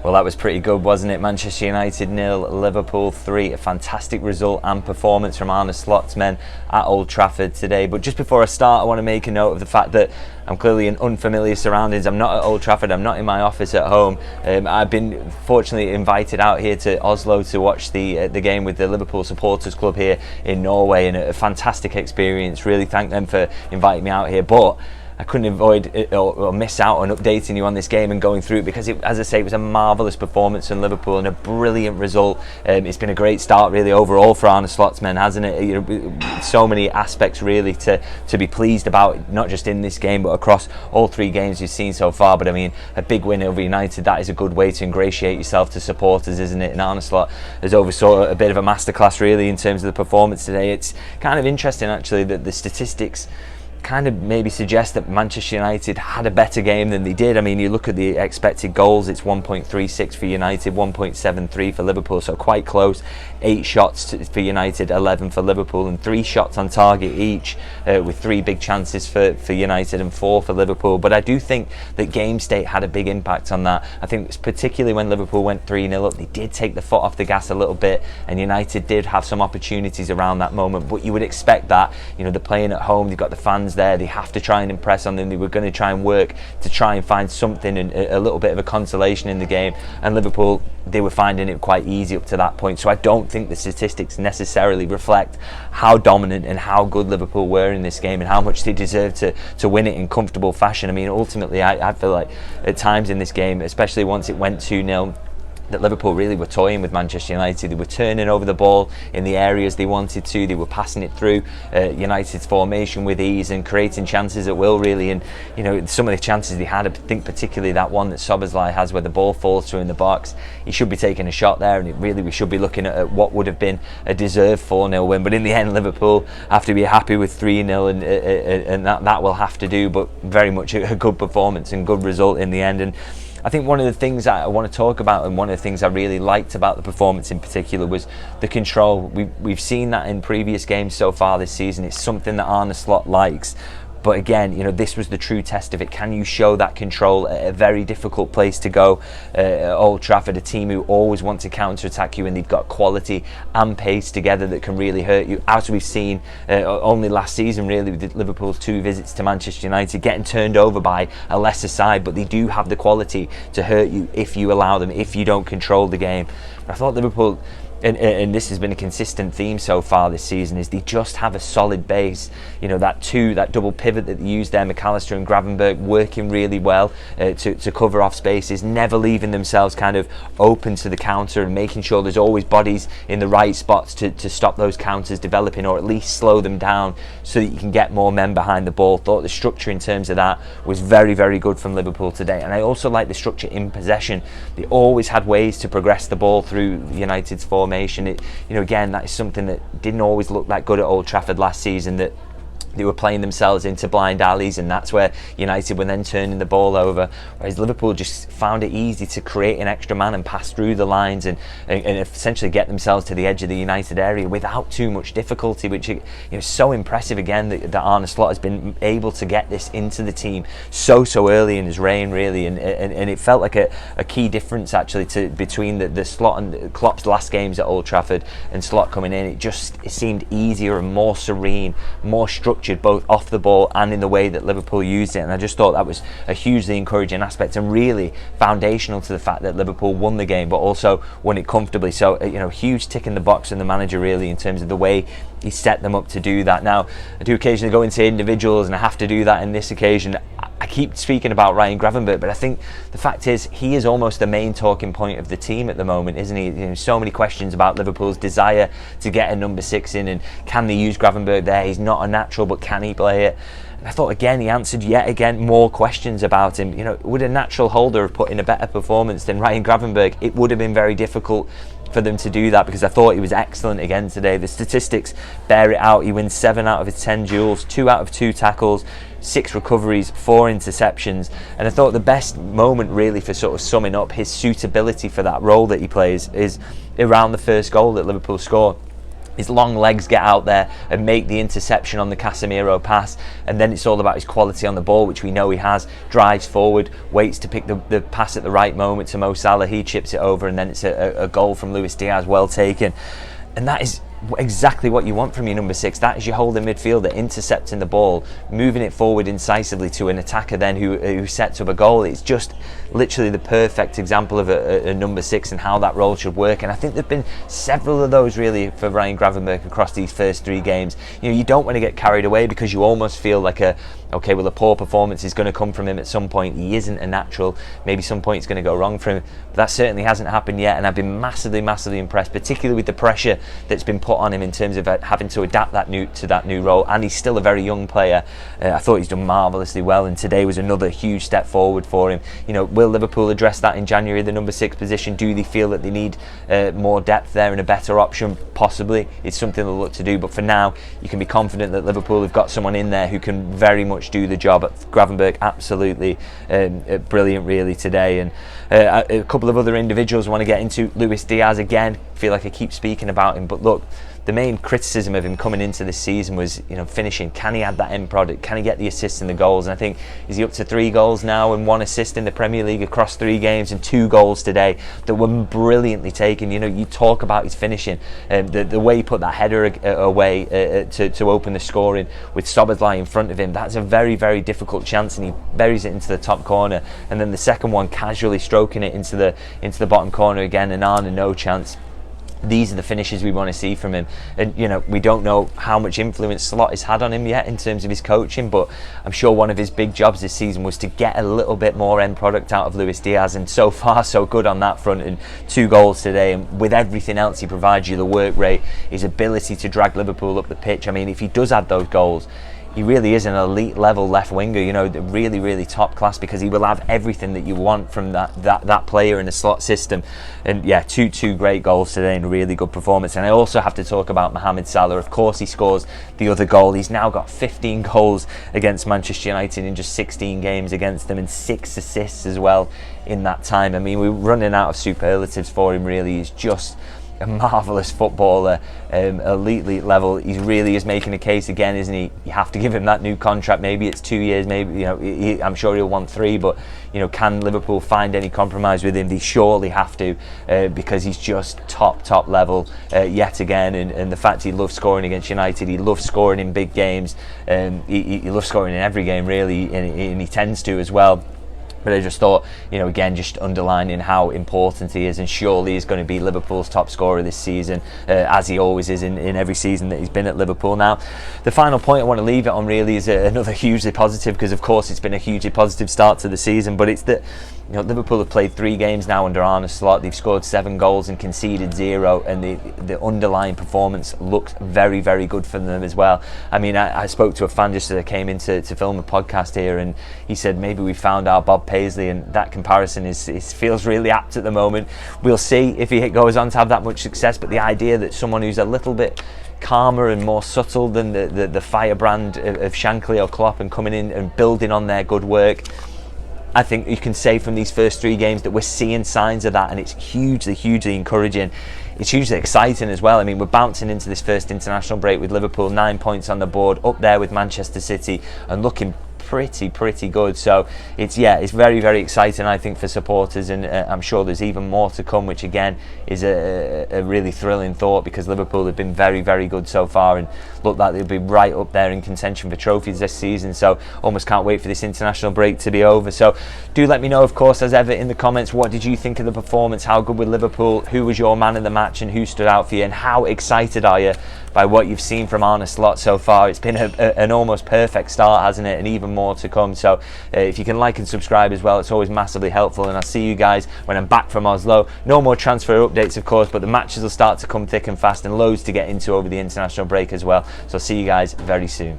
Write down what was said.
Well, that was pretty good, wasn't it? Manchester United 0, Liverpool 3. A fantastic result and performance from Arne Slot's men at Old Trafford today. But just before I start, I want to make a note of the fact that I'm clearly in unfamiliar surroundings. I'm not at Old Trafford. I'm not in my office at home. I've been fortunately invited out here to Oslo to watch the game with the Liverpool Supporters Club here in Norway, and a fantastic experience. Really thank them for inviting me out here. But I couldn't avoid or miss out on updating you on this game and going through it, because as I say, it was a marvellous performance from Liverpool and a brilliant result. It's been a great start really overall for Arne Slot's men, hasn't it? So many aspects really to be pleased about, not just in this game but across all three games you've seen so far. But I mean, a big win over United, that is a good way to ingratiate yourself to supporters, isn't it? And Arne Slot has oversaw a bit of a masterclass really in terms of the performance today. It's kind of interesting actually that the statistics kind of maybe suggest that Manchester United had a better game than they did. I mean, you look at the expected goals, it's 1.36 for United, 1.73 for Liverpool, so quite close. 8 shots for United, 11 for Liverpool, and 3 shots on target each, with 3 big chances for United and 4 for Liverpool. But I do think that game state had a big impact on that. I think particularly when Liverpool went 3-0 up, they did take the foot off the gas a little bit, and United did have some opportunities around that moment. But you would expect that, you know, they're playing at home, they've got the fans there, they have to try and impress on them. They were going to try and work to try and find something and a little bit of a consolation in the game, and Liverpool, they were finding it quite easy up to that point. So I don't think the statistics necessarily reflect how dominant and how good Liverpool were in this game and how much they deserved to win it in comfortable fashion. I mean, ultimately I feel like at times in this game, especially once it went 2-0, that Liverpool really were toying with Manchester United. They were turning over the ball in the areas they wanted to. They were passing it through United's formation with ease and creating chances at will, really. And you know, some of the chances they had, I think particularly that one that Szoboszlai has where the ball falls through in the box, he should be taking a shot there, and we should be looking at what would have been a deserved 4-0 win. But in the end, Liverpool have to be happy with 3-0, and that will have to do. But very much a good performance and good result in the end. And I think one of the things I want to talk about, and one of the things I really liked about the performance in particular, was the control. We've seen that in previous games so far this season. It's something that Arne Slot likes. But again, you know, this was the true test of it. Can you show that control at a very difficult place to go, Old Trafford, a team who always want to counter-attack you, and they've got quality and pace together that can really hurt you, as we've seen only last season really with Liverpool's 2 visits to Manchester United, getting turned over by a lesser side. But they do have the quality to hurt you if you allow them, if you don't control the game. I thought Liverpool, and this has been a consistent theme so far this season, is they just have a solid base. You know, that double pivot that they used there, McAllister and Gravenberch, working really well to cover off spaces, never leaving themselves kind of open to the counter, and making sure there's always bodies in the right spots to stop those counters developing, or at least slow them down so that you can get more men behind the ball. Thought the structure in terms of that was very, very good from Liverpool today. And I also like the structure in possession. They always had ways to progress the ball through United's formation. You know, again, that is something that didn't always look that good at Old Trafford last season, that they were playing themselves into blind alleys, and that's where United were then turning the ball over, whereas Liverpool just found it easy to create an extra man and pass through the lines and essentially get themselves to the edge of the United area without too much difficulty, which, you know, is so impressive again that Arne Slot has been able to get this into the team so early in his reign really, and it felt like a key difference actually between the Slot and Klopp's last games at Old Trafford and Slot coming in. It seemed easier and more serene, more structured, both off the ball and in the way that Liverpool used it. And I just thought that was a hugely encouraging aspect, and really foundational to the fact that Liverpool won the game, but also won it comfortably. So, you know, huge tick in the box from the manager really in terms of the way he set them up to do that. Now, I do occasionally go into individuals, and I have to do that in this occasion. I keep speaking about Ryan Gravenberch, but I think the fact is he is almost the main talking point of the team at the moment, isn't he? You know, so many questions about Liverpool's desire to get a number 6 in, and can they use Gravenberch there? He's not a natural, but can he play it? And I thought again he answered yet again more questions about him. You know, would a natural holder have put in a better performance than Ryan Gravenberch? It would have been very difficult for them to do that, because I thought he was excellent again today. The statistics bear it out. He wins 7 out of his 10 duels, 2 out of 2 tackles, 6 recoveries, 4 interceptions. And I thought the best moment really for sort of summing up his suitability for that role that he plays is around the first goal that Liverpool score. his long legs get out there and make the interception on the Casemiro pass, and then it's all about his quality on the ball, which we know he has. Drives forward, waits to pick the pass at the right moment to Mo Salah, he chips it over, and then it's a goal from Luis Diaz, well taken. And that is exactly what you want from your number 6. That is your holding midfielder, intercepting the ball, moving it forward incisively to an attacker then who sets up a goal. It's just literally the perfect example of a number 6 and how that role should work. And I think there have been several of those really for Ryan Gravenberch across these first 3 games. You know, you don't want to get carried away because you almost feel like a poor performance is going to come from him at some point. He isn't a natural. Maybe some point it's going to go wrong for him. But that certainly hasn't happened yet, and I've been massively impressed, particularly with the pressure that's been put on him in terms of having to adapt to that new role. And he's still a very young player. I thought he's done marvellously well, and today was another huge step forward for him. You know, will Liverpool address that in January, the number 6 position? Do they feel that they need more depth there and a better option? Possibly. It's something they'll look to do, but for now you can be confident that Liverpool have got someone in there who can very much do the job. Gravenberch absolutely brilliant really today. And a couple of other individuals I want to get into. Luis Diaz again, feel like I keep speaking about him, but look, the main criticism of him coming into this season was, you know, finishing. Can he add that end product? Can he get the assists and the goals? And I think, is he up to 3 goals now and 1 assist in the Premier League across 3 games and 2 goals today that were brilliantly taken. You know, you talk about his finishing, the way he put that header away to open the scoring with Szoboszlai in front of him. That's a very, very difficult chance, and he buries it into the top corner. And then the second one, casually stroking it into the bottom corner again, and Arne no chance. These are the finishes we want to see from him. And you know, we don't know how much influence Slot has had on him yet in terms of his coaching, but I'm sure one of his big jobs this season was to get a little bit more end product out of Luis Diaz, and so far so good on that front. And 2 goals today, and with everything else he provides you, the work rate, his ability to drag Liverpool up the pitch. I mean, if he does add those goals, he really is an elite level left winger, you know, really, really top class, because he will have everything that you want from that player in the Slot system. And yeah, two great goals today and a really good performance. And I also have to talk about Mohamed Salah. Of course, he scores the other goal. He's now got 15 goals against Manchester United in just 16 games against them, and 6 assists as well in that time. I mean, we're running out of superlatives for him, really. He's just a marvellous footballer, elite level. He really is making a case again, isn't he? You have to give him that new contract. Maybe it's 2 years, maybe, you know, I'm sure he'll want 3, but you know, can Liverpool find any compromise with him? They surely have to, because he's just top level yet again. And the fact he loves scoring against United, he loves scoring in big games, he loves scoring in every game really, and he tends to as well. But I just thought, you know, again, just underlining how important he is, and surely he's going to be Liverpool's top scorer this season, as he always is in every season that he's been at Liverpool. Now, the final point I want to leave it on really is another hugely positive, because of course it's been a hugely positive start to the season, but it's that, you know, Liverpool have played 3 games now under Arne Slot. They've scored 7 goals and conceded 0, and the underlying performance looks very, very good for them as well. I mean, I spoke to a fan just as I came in to film a podcast here, and he said maybe we found our Bob Paisley, and that comparison feels really apt at the moment. We'll see if he goes on to have that much success, but the idea that someone who's a little bit calmer and more subtle than the firebrand of Shankly or Klopp, and coming in and building on their good work, I think you can say from these first 3 games that we're seeing signs of that, and it's hugely encouraging. It's hugely exciting as well. I mean, we're bouncing into this first international break with Liverpool 9 points on the board, up there with Manchester City, and looking pretty good. So it's very, very exciting, I think, for supporters, and I'm sure there's even more to come, which again is a really thrilling thought, because Liverpool have been very, very good so far and look like they'll be right up there in contention for trophies this season. So almost can't wait for this international break to be over. So do let me know, of course, as ever, in the comments, what did you think of the performance? How good with Liverpool? Who was your man of the match, and who stood out for you? And how excited are you by what you've seen from Arne Slot so far? It's been an almost perfect start, hasn't it? And even more to come. So if you can like and subscribe as well, it's always massively helpful. And I'll see you guys when I'm back from Oslo. No more transfer updates, of course, but the matches will start to come thick and fast, and loads to get into over the international break as well. So I'll see you guys very soon.